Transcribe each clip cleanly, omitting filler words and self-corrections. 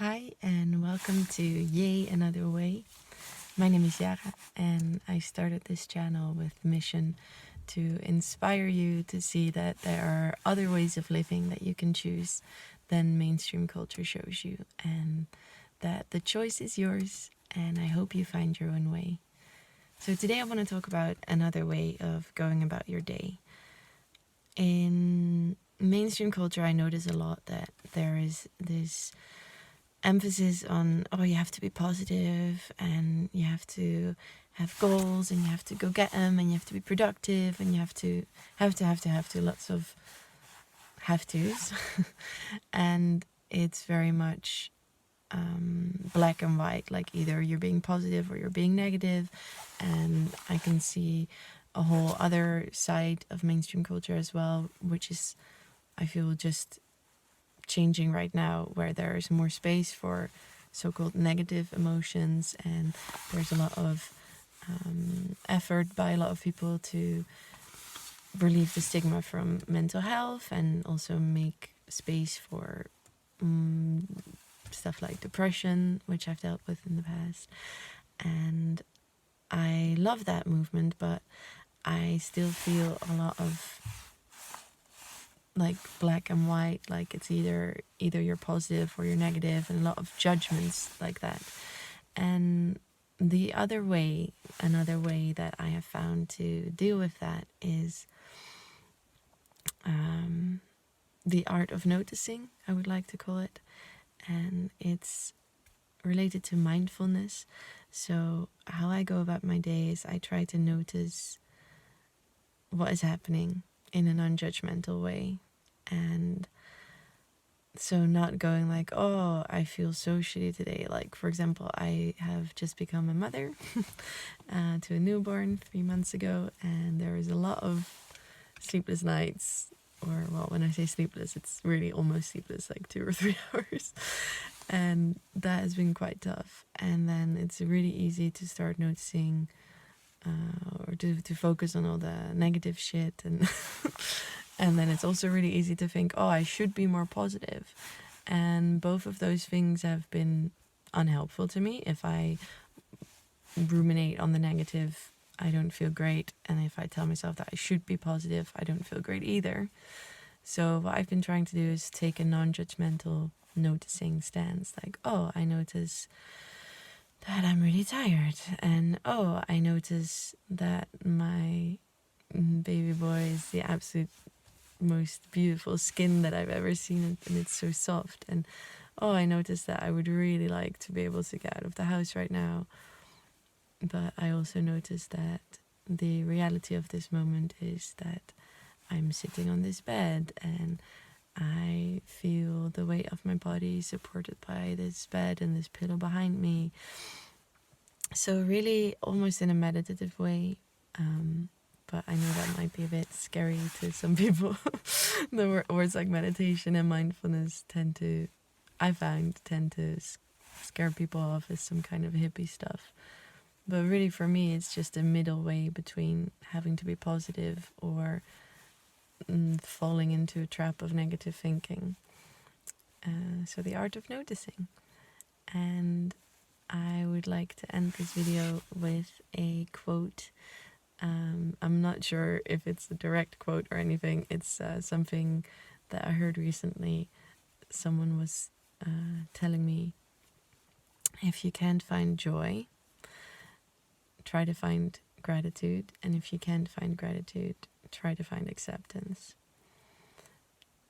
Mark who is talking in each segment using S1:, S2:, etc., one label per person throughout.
S1: Hi and welcome to Yay Another Way. My name is Yara and I started this channel with the mission to inspire you to see that there are other ways of living that you can choose than mainstream culture shows you, and that the choice is yours, and I hope you find your own way. So today I want to talk about another way of going about your day. In mainstream culture, I notice a lot that there is this emphasis on, oh, you have to be positive and you have to have goals and you have to go get them and you have to be productive and you have to lots of have tos. And it's very much black and white, like either you're being positive or you're being negative. And I can see a whole other side of mainstream culture as well, which is, I feel, just changing right now, where there's more space for so-called negative emotions, and there's a lot of effort by a lot of people to relieve the stigma from mental health and also make space for stuff like depression, which I've dealt with in the past. And I love that movement, but I still feel a lot of like black and white, like it's either you're positive or you're negative, and a lot of judgments like that. And the other way, another way that I have found to deal with that is the art of noticing, I would like to call it. And it's related to mindfulness. So how I go about my day is I try to notice what is happening in a non-judgmental way. And so not going like, oh, I feel so shitty today. Like, for example, I have just become a mother to a newborn 3 months ago, and there is a lot of sleepless nights. Or, well, when I say sleepless, it's really almost sleepless, like 2 or 3 hours. And that has been quite tough. And then it's really easy to start noticing or to focus on all the negative shit. And and then it's also really easy to think, oh, I should be more positive. And both of those things have been unhelpful to me. If I ruminate on the negative, I don't feel great. And if I tell myself that I should be positive, I don't feel great either. So what I've been trying to do is take a non-judgmental noticing stance. Like, oh, I notice that I'm really tired. And oh, I notice that my baby boy is the absolute most beautiful skin that I've ever seen, and it's so soft. And oh, I noticed that I would really like to be able to get out of the house right now, but I also noticed that the reality of this moment is that I'm sitting on this bed and I feel the weight of my body supported by this bed and this pillow behind me. So really almost in a meditative way, but I know that might be a bit scary to some people. The words like meditation and mindfulness tend to scare people off as some kind of hippie stuff. But really for me, it's just a middle way between having to be positive or falling into a trap of negative thinking. So the art of noticing. And I would like to end this video with a quote. I'm not sure if it's a direct quote or anything. It's something that I heard recently. Someone was telling me, if you can't find joy, try to find gratitude. And if you can't find gratitude, try to find acceptance.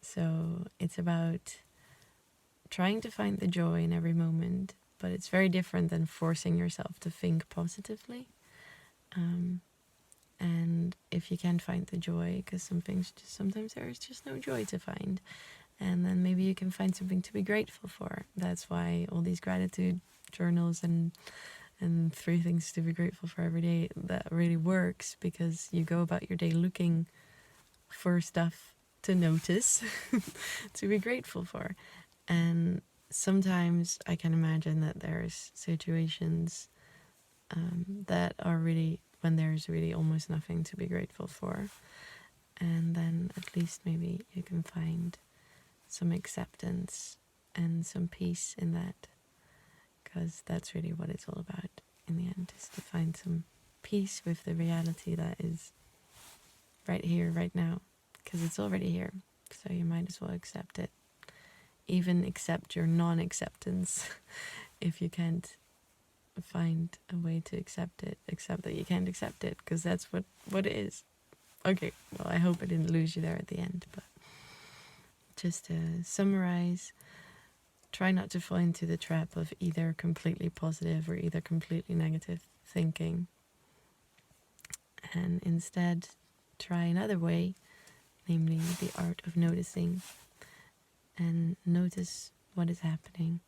S1: So it's about trying to find the joy in every moment, but it's very different than forcing yourself to think positively. And if you can't find the joy, because sometimes there is just no joy to find, and then maybe you can find something to be grateful for. That's why all these gratitude journals and 3 things to be grateful for every day, that really works, because you go about your day looking for stuff to notice to be grateful for. And sometimes I can imagine that there's situations that are really, when there's really almost nothing to be grateful for. And then at least maybe you can find some acceptance and some peace in that, because that's really what it's all about in the end, is to find some peace with the reality that is right here, right now, because it's already here, so you might as well accept it. Even accept your non-acceptance. If you can't find a way to accept it, accept that you can't accept it, because that's what it is. Okay, well, I hope I didn't lose you there at the end, but just to summarize, try not to fall into the trap of either completely positive or either completely negative thinking, and instead try another way, namely the art of noticing, and notice what is happening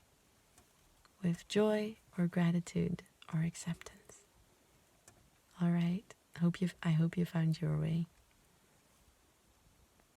S1: with joy or gratitude or acceptance. All right, I hope you found your way.